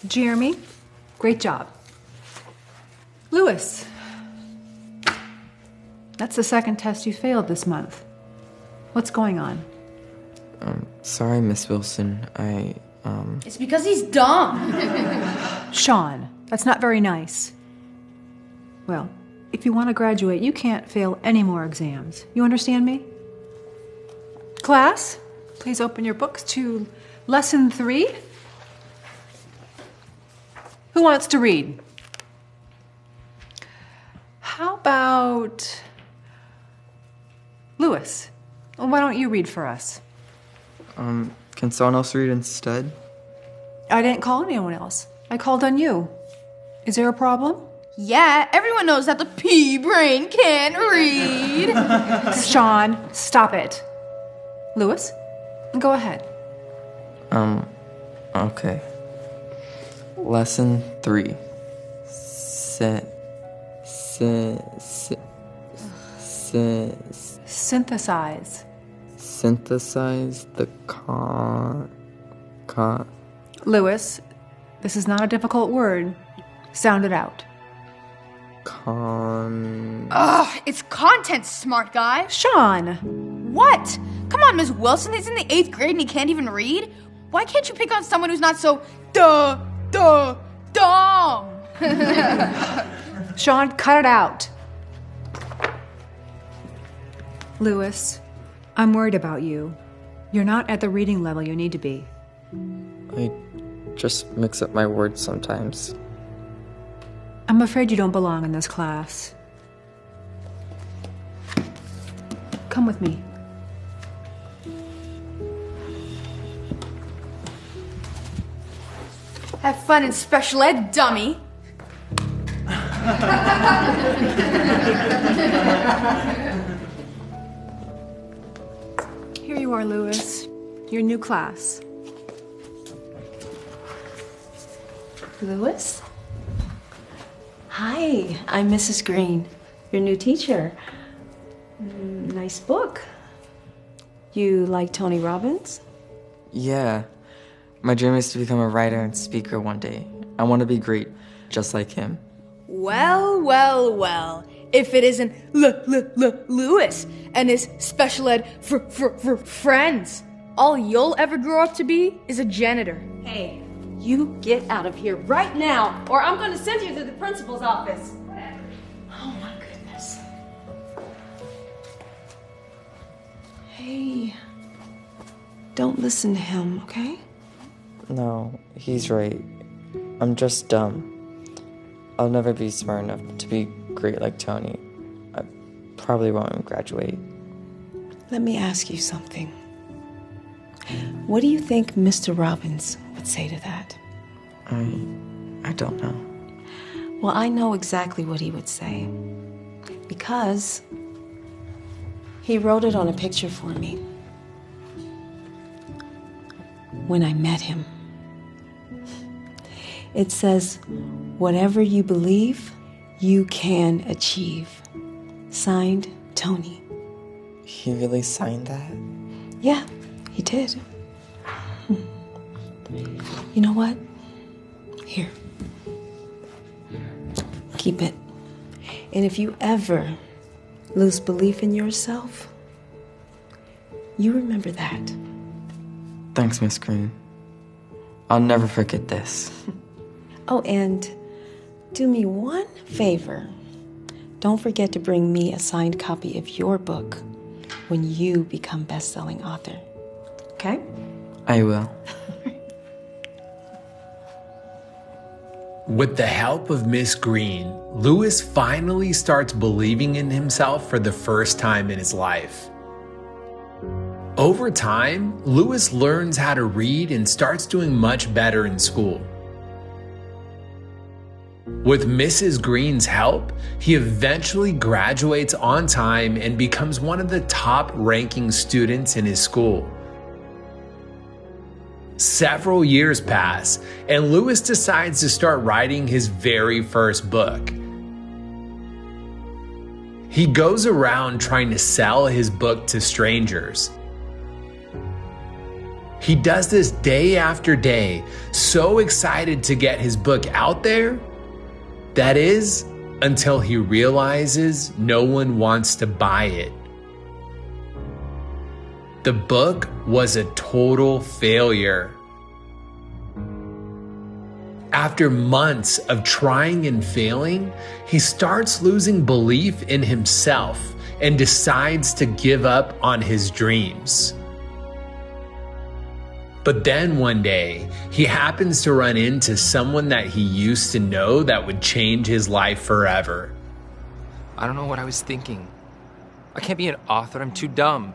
Jeremy, great job. Lewis, that's the second test you failed this month. What's going on? Sorry, Miss Wilson. It's because he's dumb. Sean, that's not very nice. Well, if you want to graduate, you can't fail any more exams. You understand me? Class, please open your books to Lesson 3. Who wants to read? How about Lewis? Why don't you read for us? Can someone else read instead? I didn't call anyone else. I called on you. Is there a problem? Yeah, everyone knows that the pea brain can't read. Sean, stop it. Lewis, go ahead. Okay. Lesson 3. Synthesize. Synthesize the Lewis, this is not a difficult word. Sound it out. Ugh, it's content, smart guy. Sean! What? Come on, Ms. Wilson, he's in the 8th grade and he can't even read? Why can't you pick on someone who's not so dumb? Sean, cut it out. Lewis, I'm worried about you. You're not at the reading level you need to be. I just mix up my words sometimes. I'm afraid you don't belong in this class. Come with me. Have fun in special ed, dummy. Here you are, Lewis. Your new class. Lewis? Hi, I'm Mrs. Green, your new teacher. Nice book. You like Tony Robbins? Yeah. My dream is to become a writer and speaker one day. I want to be great, just like him. Well, well, well. If it isn't Lewis and his special ed friends, all you'll ever grow up to be is a janitor. Hey, you get out of here right now, or I'm going to send you to the principal's office. Oh my goodness. Hey, don't listen to him, okay? No, he's right. I'm just dumb. I'll never be smart enough to be great like Tony. I probably won't graduate. Let me ask you something. What do you think Mr. Robbins would say to that? I don't know. Well, I know exactly what he would say. Because he wrote it on a picture for me when I met him. It says, whatever you believe, you can achieve. Signed, Tony. He really signed that? Yeah, he did. You know what? Here. Keep it. And if you ever lose belief in yourself, you remember that. Thanks, Miss Green. I'll never forget this. Oh, and do me one favor. Don't forget to bring me a signed copy of your book when you become best-selling author. Okay? I will. With the help of Miss Green, Lewis finally starts believing in himself for the first time in his life. Over time, Lewis learns how to read and starts doing much better in school. With Mrs. Green's help, he eventually graduates on time and becomes one of the top-ranking students in his school. Several years pass, and Lewis decides to start writing his very first book. He goes around trying to sell his book to strangers. He does this day after day, so excited to get his book out there. That is, until he realizes no one wants to buy it. The book was a total failure. After months of trying and failing, he starts losing belief in himself and decides to give up on his dreams. But then one day, he happens to run into someone that he used to know that would change his life forever. I don't know what I was thinking. I can't be an author, I'm too dumb.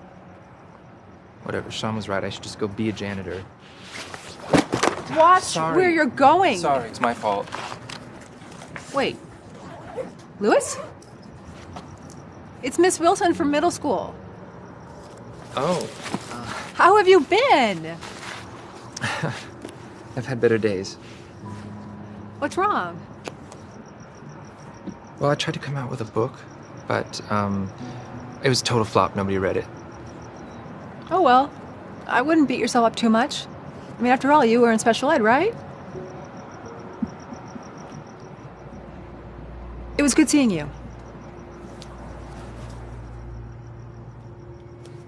Whatever, Sean was right, I should just go be a janitor. Watch Sorry. where you're going. Sorry, it's my fault. Wait. Louis? It's Miss Wilson from middle school. Oh, How have you been? I've had better days. What's wrong? Well, I tried to come out with a book, but it was a total flop. Nobody read it. Oh, well. I wouldn't beat yourself up too much. I mean, after all, you were in special ed, right? It was good seeing you.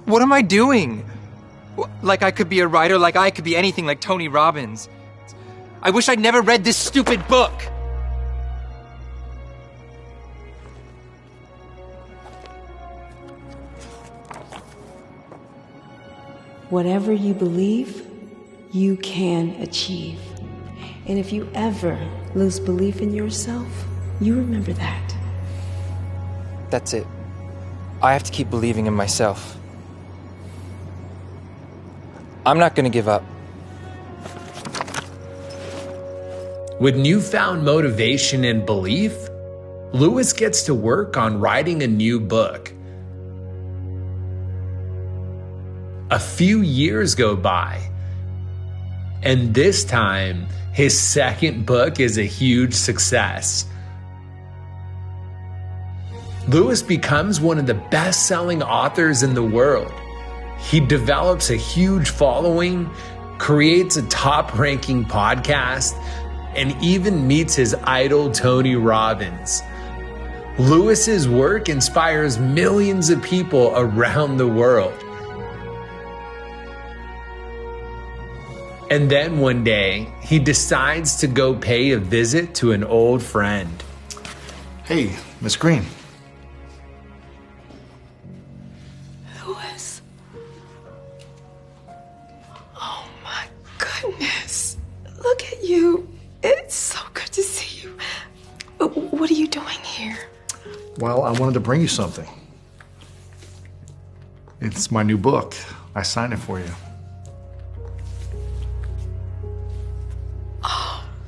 What am I doing? Like I could be a writer, like I could be anything like Tony Robbins. I wish I'd never read this stupid book. Whatever you believe, you can achieve. And if you ever lose belief in yourself, you remember that. That's it. I have to keep believing in myself. I'm not gonna give up. With newfound motivation and belief, Louis gets to work on writing a new book. A few years go by, and this time, his second book is a huge success. Louis becomes one of the best-selling authors in the world. He develops a huge following, creates a top-ranking podcast, and even meets his idol, Tony Robbins. Louis's work inspires millions of people around the world. And then one day, he decides to go pay a visit to an old friend. Hey, Miss Green. Louis. Oh my goodness. Look at you. It's so good to see you. What are you doing here? Well, I wanted to bring you something. It's my new book. I signed it for you.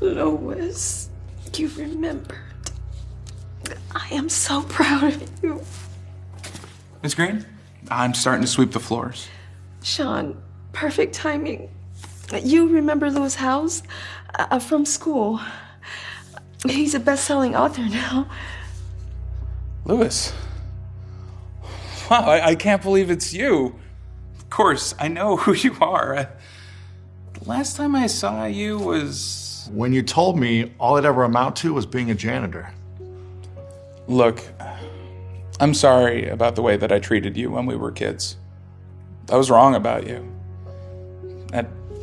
Louis, you remembered. I am so proud of you. Miss Green, I'm starting to sweep the floors. Sean, perfect timing. You remember Louis Howes from school. He's a best-selling author now. Louis. Wow, I can't believe it's you. Of course, I know who you are. The last time I saw you was... When you told me all it ever amounted to was being a janitor. Look, I'm sorry about the way that I treated you when we were kids. I was wrong about you.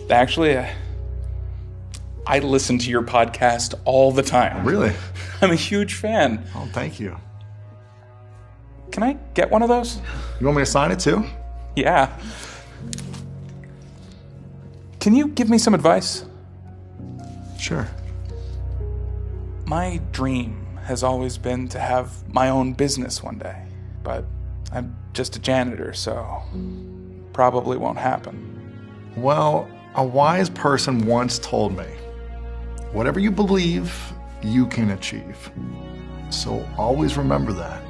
Actually, I listen to your podcast all the time. Really? I'm a huge fan. Oh, thank you. Can I get one of those? You want me to sign it too? Yeah. Can you give me some advice? Sure. My dream has always been to have my own business one day, but I'm just a janitor, so probably won't happen. Well, a wise person once told me, whatever you believe, you can achieve. So always remember that.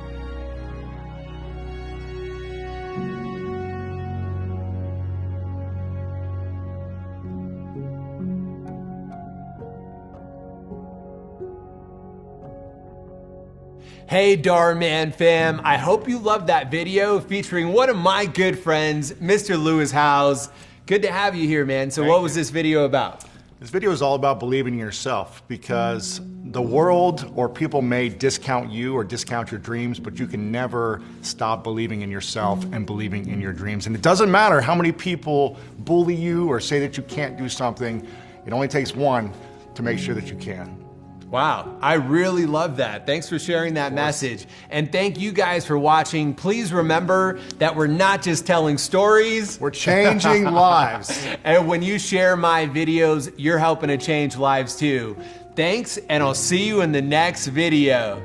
Hey Dhar Mann fam, I hope you loved that video featuring one of my good friends, Mr. Louis Howes. Good to have you here, man. So what was this video about? This video is all about believing in yourself, because the world or people may discount you or discount your dreams, but you can never stop believing in yourself and believing in your dreams. And it doesn't matter how many people bully you or say that you can't do something. It only takes one to make sure that you can. Wow, I really love that. Thanks for sharing that message. And thank you guys for watching. Please remember that we're not just telling stories. We're changing lives. And when you share my videos, you're helping to change lives too. Thanks, and I'll see you in the next video.